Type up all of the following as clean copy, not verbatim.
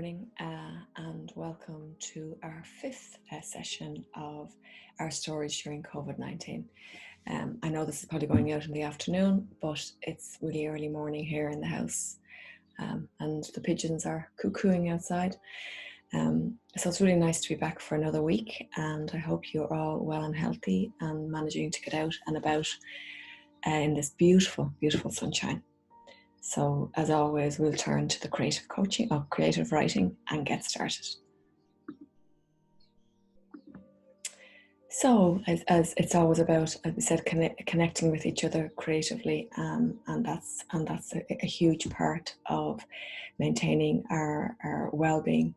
morning and welcome to our fifth session of our stories during COVID-19. I know this is probably going out in the afternoon, but it's really early morning here in the house, and the pigeons are cuckooing outside. So it's really nice to be back for another week, and I hope you're all well and healthy and managing to get out and about in this beautiful, beautiful sunshine. So as always, we'll turn to the creative coaching of creative writing and get started. So as it's always about, as we said, connecting with each other creatively, and that's a huge part of maintaining our well-being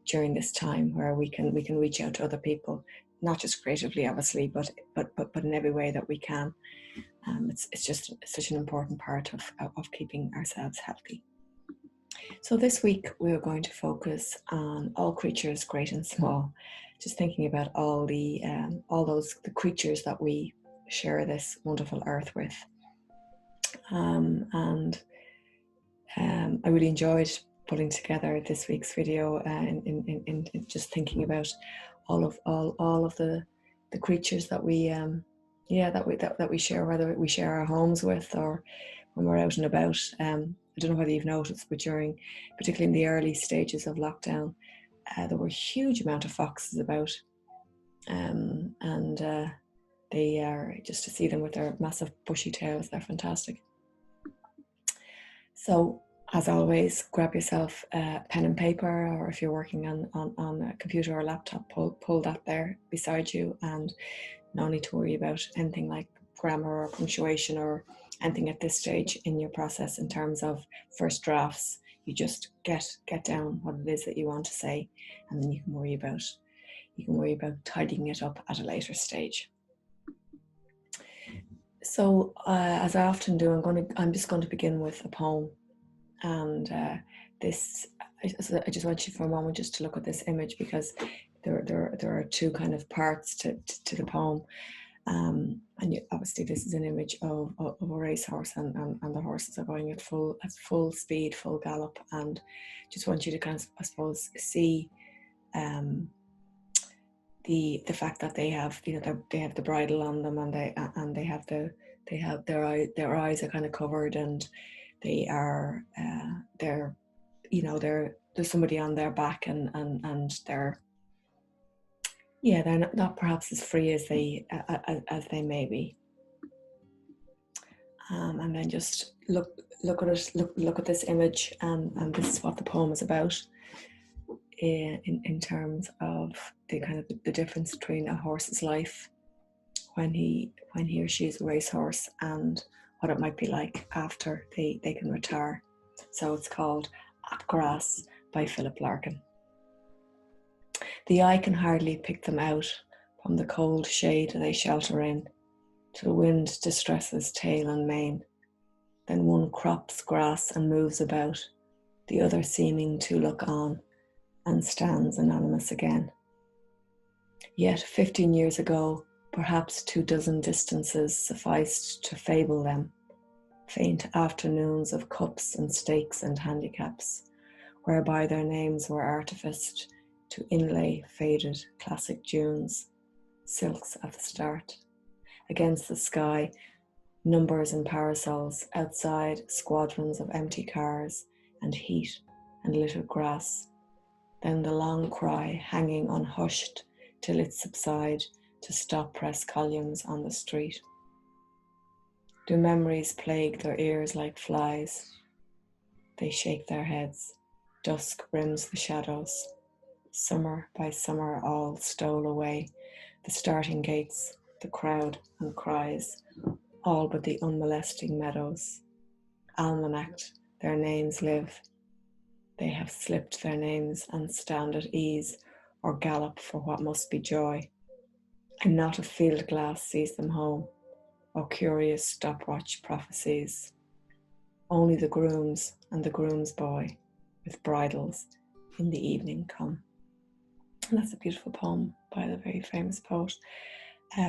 during this time, where we can reach out to other people, not just creatively, obviously, but in every way that we can. It's just such an important part of keeping ourselves healthy. So this week we're going to focus on all creatures, great and small. Just thinking about all the creatures that we share this wonderful earth with. I really enjoyed putting together this week's video in just thinking about all of the creatures that we that we share, whether we share our homes with or when we're out and about. I don't know whether you've noticed, but particularly in the early stages of lockdown, there were a huge amount of foxes about, and they are, just to see them with their massive bushy tails, they're fantastic. So as always, grab yourself a pen and paper, or if you're working on a computer or laptop, pull that there beside you, and no need to worry about anything like grammar or punctuation or anything at this stage in your process in terms of first drafts. You just get down what it is that you want to say, and then you can worry about tidying it up at a later stage. So as I often do, I'm just going to begin with a poem, and I just want you for a moment just to look at this image, because there are two kind of parts to the poem, and obviously this is an image of a racehorse, and the horses are going at full speed, full gallop, and just want you to kind of, I suppose, see the fact that they have, they have the bridle on them, and they have their eyes are kind of covered, and there's somebody on their back, and they're not perhaps as free as they may be. And then just look at this image, and this is what the poem is about, in terms of the kind of the difference between a horse's life when he or she is a racehorse, and what it might be like after they can retire. So it's called At Grass by Philip Larkin. The eye can hardly pick them out from the cold shade they shelter in, till wind distresses tail and mane. Then one crops grass and moves about, the other seeming to look on, and stands anonymous again. Yet 15 years ago, perhaps 24 distances sufficed to fable them, faint afternoons of cups and stakes and handicaps, whereby their names were artificed to inlay faded classic Junes, silks at the start. Against the sky, numbers and parasols, outside squadrons of empty cars, and heat and littered grass. Then the long cry hanging unhushed till it subside to stop press columns on the street. Do memories plague their ears like flies? They shake their heads. Dusk rims the shadows. Summer by summer all stole away, the starting gates, the crowd and cries, all but the unmolesting meadows. Almanacked, their names live. They have slipped their names and stand at ease, or gallop for what must be joy. And not a field glass sees them home, or curious stopwatch prophecies. Only the grooms and the groom's boy, with bridles, in the evening come. And that's a beautiful poem by the very famous poet,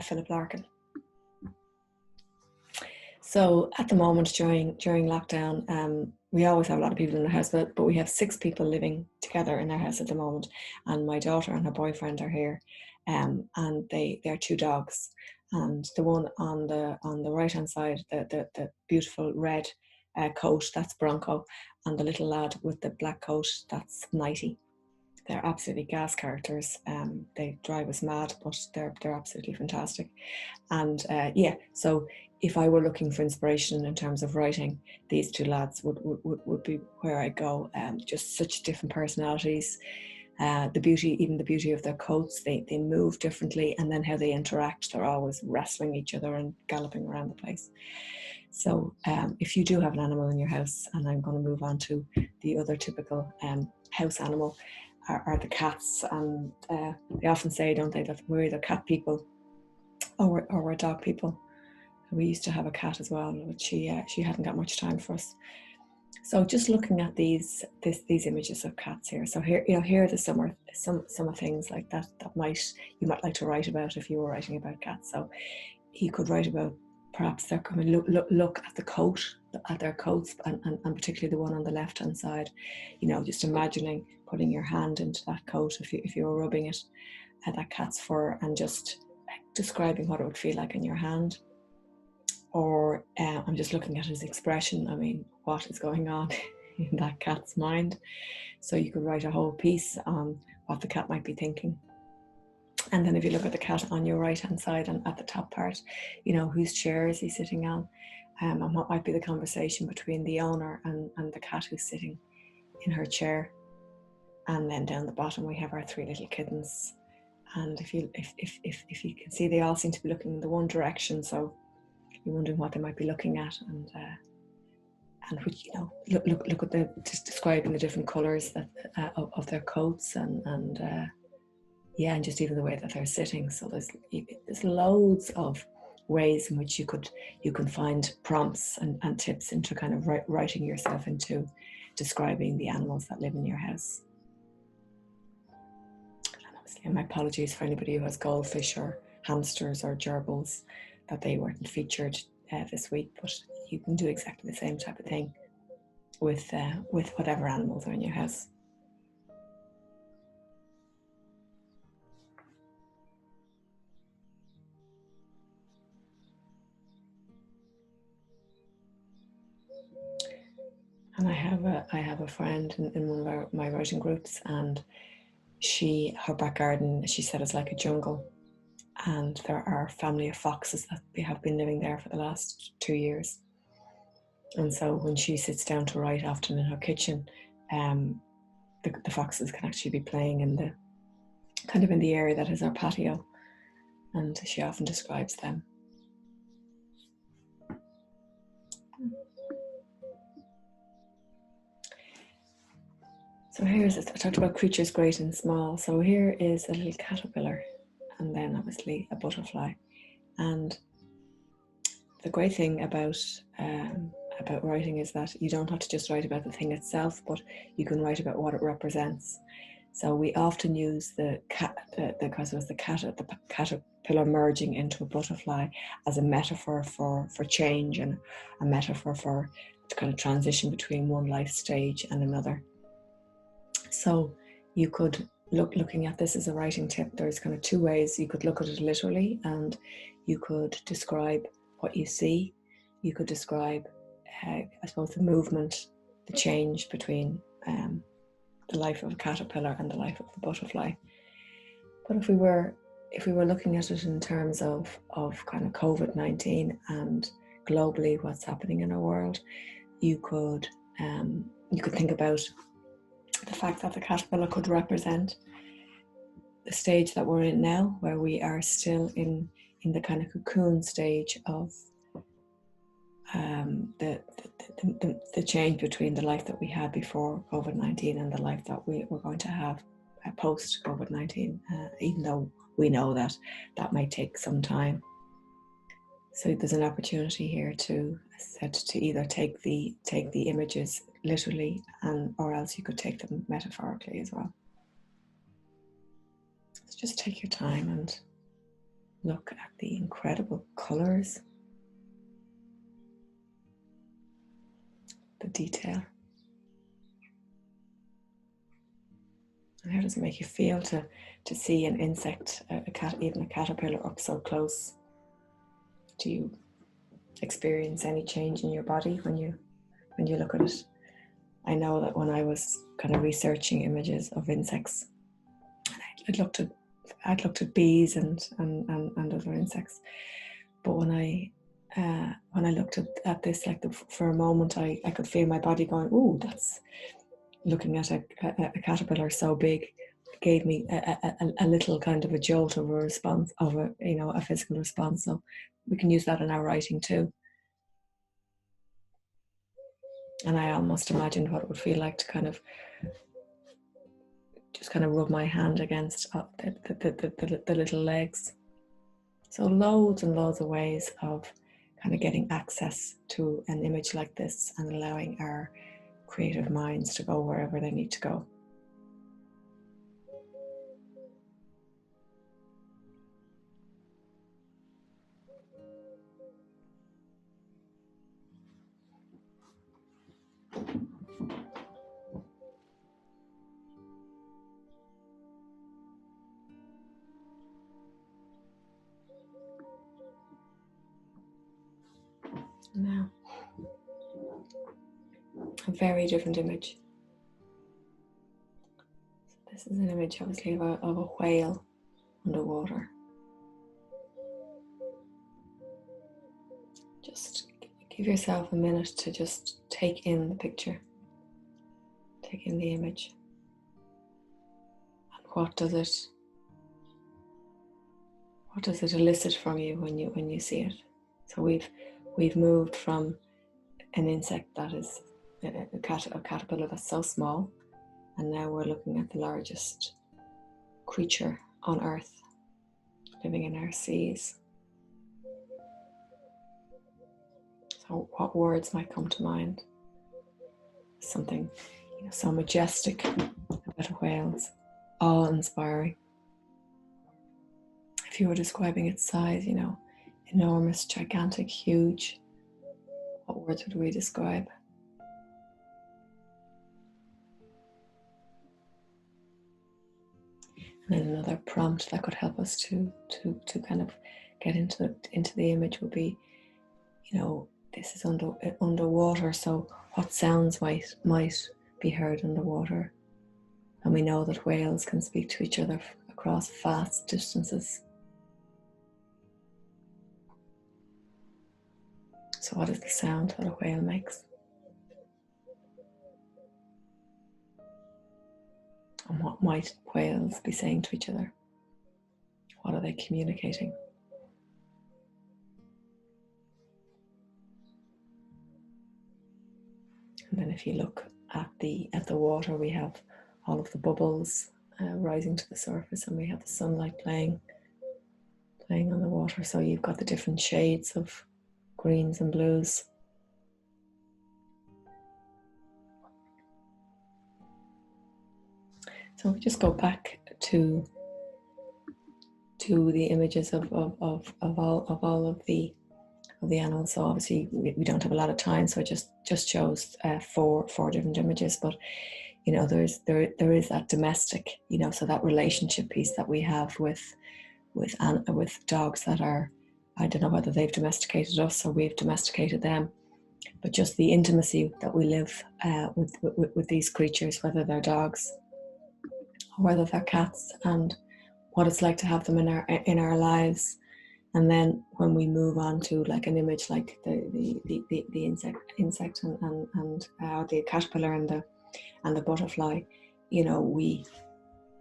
Philip Larkin. So at the moment during lockdown, we always have a lot of people in the house, but we have 6 people living together in our house at the moment, and my daughter and her boyfriend are here, and they're 2 dogs, and the one on the right hand side, the beautiful red coat, that's Bronco, and the little lad with the black coat, that's Nighty. They're absolutely gas characters. They drive us mad, but they're absolutely fantastic. And yeah, so if I were looking for inspiration in terms of writing, these 2 lads would be where I go. Just such different personalities. The beauty of their coats, they move differently, and then how they interact, they're always wrestling each other and galloping around the place. So if you do have an animal in your house, and I'm going to move on to the other typical house animal, are the cats. And they often say, don't they, that we're either cat people or we're dog people. We used to have a cat as well, but she hadn't got much time for us. So just looking at these images of cats here. So here, here are the some of things like that you might like to write about if you were writing about cats. So you could write about perhaps they're coming. Look at the coat, at their coats, and particularly the one on the left hand side. Just imagining putting your hand into that coat if you were rubbing it at that cat's fur, and just describing what it would feel like in your hand. Or I'm just looking at his expression. I mean, what is going on in that cat's mind? So you could write a whole piece on what the cat might be thinking. And then if you look at the cat on your right hand side and at the top part, whose chair is he sitting on, and what might be the conversation between the owner and the cat who's sitting in her chair. And then down the bottom we have our 3 little kittens. And if you can see, they all seem to be looking in the one direction. So you're wondering what they might be looking at, and which, look at just describing the different colours that of their coats, and just even the way that they're sitting. So there's loads of ways in which you can find prompts and tips into kind of writing yourself into describing the animals that live in your house. And obviously, my apologies for anybody who has goldfish or hamsters or gerbils, that they weren't featured this week, but you can do exactly the same type of thing with whatever animals are in your house. And I have a friend in one of my writing groups, and her back garden, she said, is like a jungle. And there are a family of foxes that they have been living there for the last 2 years. And so when she sits down to write, often in her kitchen, the foxes can actually be playing in the area that is our patio, and she often describes them. So I talked about creatures great and small. So here is a little caterpillar, and then obviously a butterfly. And the great thing about writing is that you don't have to just write about the thing itself, but you can write about what it represents. So we often use the caterpillar merging into a butterfly as a metaphor for change, and a metaphor for the kind of transition between one life stage and another. So you could looking at this as a writing tip, there's kind of 2 ways. You could look at it literally, and you could describe what you see. You could describe, I suppose, the movement, the change between the life of a caterpillar and the life of the butterfly. But if we were looking at it in terms of kind of COVID-19 and globally what's happening in our world, you could think about the fact that the caterpillar could represent the stage that we're in now, where we are still in the kind of cocoon stage of the change between the life that we had before COVID-19 and the life that we're going to have post COVID-19, even though we know that may take some time. So there's an opportunity here to either take the images literally, or else you could take them metaphorically as well. So just take your time and look at the incredible colours, the detail. How does it make you feel to see an insect, even a caterpillar, up so close? Do you experience any change in your body when you look at it? I know that when I was kind of researching images of insects, I'd looked at bees and other insects, but when I looked at this, like for a moment, I could feel my body going, "Ooh, that's." Looking at a caterpillar so big gave me a little kind of a jolt of a response, of a physical response. So we can use that in our writing too. And I almost imagined what it would feel like to kind of rub my hand against the little legs. So loads and loads of ways of kind of getting access to an image like this and allowing our creative minds to go wherever they need to go. Now, a very different image. This is an image, obviously, of a whale underwater. Just give yourself a minute to just take in the picture, take in the image. And what does it elicit from you when you see it? So we've moved from an insect that is a caterpillar that's so small, and now we're looking at the largest creature on Earth, living in our seas. So what words might come to mind? Something so majestic about whales, awe-inspiring. If you were describing its size, enormous, gigantic, huge, what words would we describe? And then another prompt that could help us to kind of get into the image would be, this is underwater, so what sounds might be heard underwater? And we know that whales can speak to each other across vast distances. So what is the sound that a whale makes? And what might whales be saying to each other? What are they communicating? And then if you look at the water, we have all of the bubbles rising to the surface, and we have the sunlight playing on the water. So you've got the different shades of greens and blues. So we just go back to the images of all of the animals. So obviously we don't have a lot of time, so I just chose four different images. But there is that domestic, so that relationship piece that we have with dogs that are, I don't know whether they've domesticated us or we've domesticated them, but just the intimacy that we live with these creatures, whether they're dogs or whether they're cats, and what it's like to have them in our lives. And then when we move on to like an image like the insect and the caterpillar and the butterfly, we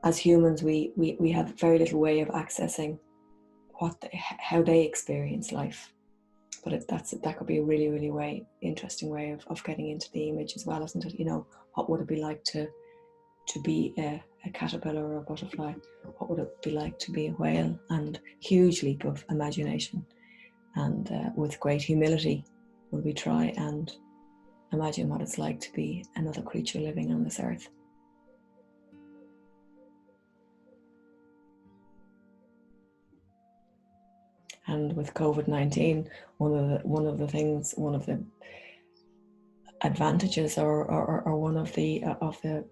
as humans we have very little way of accessing how they experience life. But that could be a really, really interesting way of getting into the image as well, isn't it? What would it be like to be a caterpillar or a butterfly? What would it be like to be a whale? And huge leap of imagination, and with great humility will we try and imagine what it's like to be another creature living on this earth. And with COVID-19, one of the advantages or one of the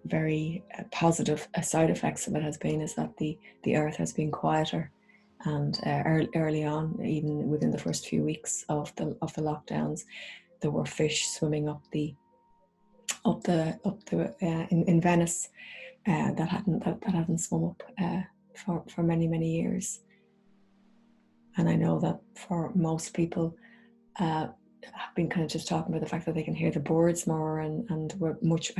very positive side effects of it has been is that the earth has been quieter, and early on, even within the first few weeks of the lockdowns, there were fish swimming up the in Venice that hadn't swum up for many years. And I know that for most people have been kind of just talking about the fact that they can hear the birds more, and we're much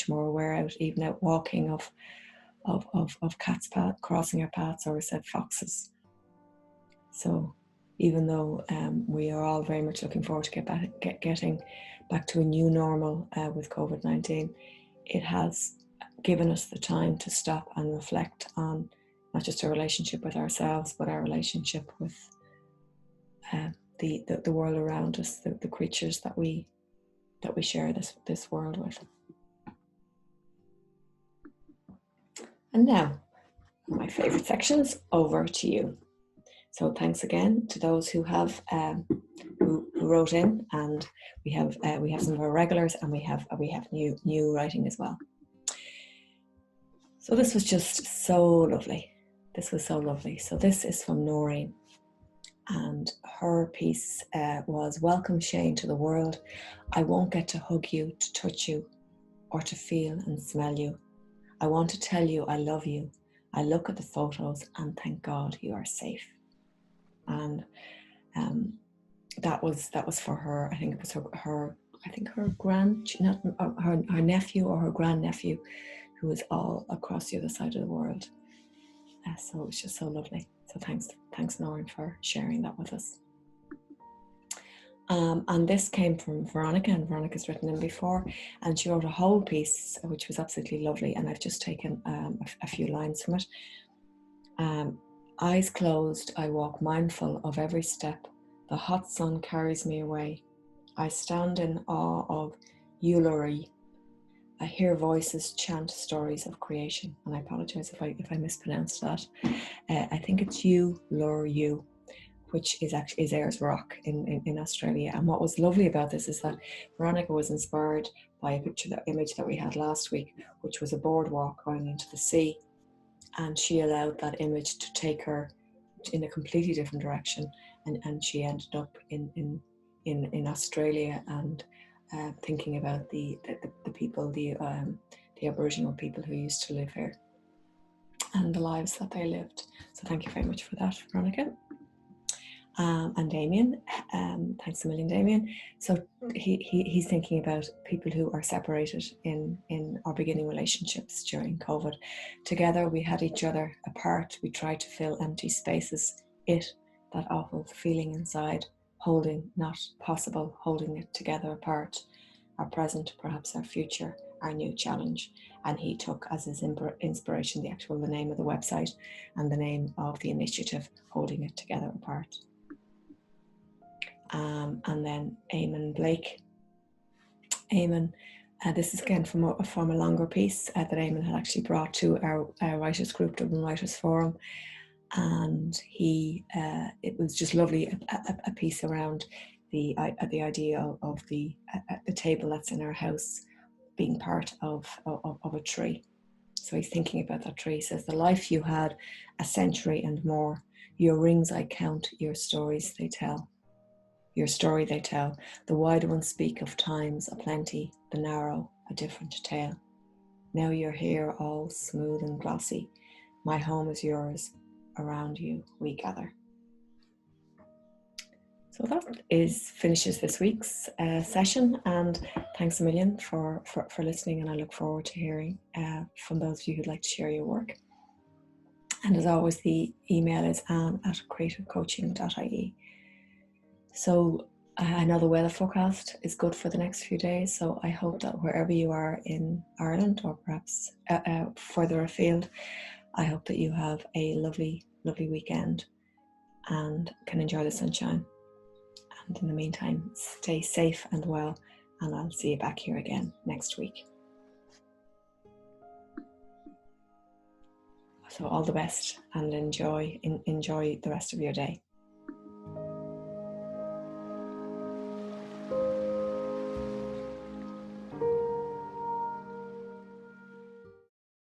more aware even out walking of cats crossing our paths, or said foxes. So even though we are all very much looking forward to getting back to a new normal with COVID-19, it has given us the time to stop and reflect on not just our relationship with ourselves, but our relationship with the world around us, the creatures that we share this world with. And now, my favourite sections, over to you. So thanks again to those who have who wrote in, and we have some of our regulars, and we have new writing as well. So this was just so lovely. This was so lovely. So this is from Noreen, and her piece was "Welcome Shane to the world. I won't get to hug you, to touch you, or to feel and smell you. I want to tell you I love you. I look at the photos and thank God you are safe." And that was for her. I think it was her nephew or her grandnephew, who was all across the other side of the world. So it was just so lovely. So thanks Noreen for sharing that with us. And this came from Veronica, and Veronica's written in before, and she wrote a whole piece which was absolutely lovely, and I've just taken a few lines from it. Eyes closed, I walk mindful of every step. The hot sun carries me away. I stand in awe of Uluru. I hear voices chant stories of creation, and I apologize if I mispronounced that. I think it's Uluru, which is Ayers Rock in Australia. And what was lovely about this is that Veronica was inspired by the image that we had last week, which was a boardwalk going into the sea. And she allowed that image to take her in a completely different direction, and she ended up in Australia, and thinking about the people, the Aboriginal people who used to live here, and the lives that they lived. So thank you very much for that, Veronica. And Damian, thanks a million, Damian. So he's thinking about people who are separated in or beginning relationships during COVID. Together we had each other, apart we tried to fill empty spaces. That awful feeling inside, holding, not possible, holding it together apart. Our present, perhaps our future, our new challenge. And he took as his inspiration the name of the website and the name of the initiative, Holding It Together Apart. And then Eamon Blake. Eamon, this is again from a longer piece that Eamon had actually brought to our writers group, Dublin Writers Forum, and it was just lovely, a piece around the idea of the table that's in our house being part of a tree. So he's thinking about that tree. He says, "The life you had, a century and more, your rings I count, your stories they tell. Your story they tell, the wide ones speak of times aplenty, the narrow, a different tale. Now you're here all smooth and glossy, my home is yours, around you we gather." So that finishes this week's session, and thanks a million for listening, and I look forward to hearing from those of you who'd like to share your work. And as always, the email is anne@creativecoaching.ie. So I know the weather forecast is good for the next few days, so I hope that wherever you are in Ireland, or perhaps further afield, I hope that you have a lovely, lovely weekend and can enjoy the sunshine. And in the meantime, stay safe and well, and I'll see you back here again next week. So all the best, and enjoy the rest of your day.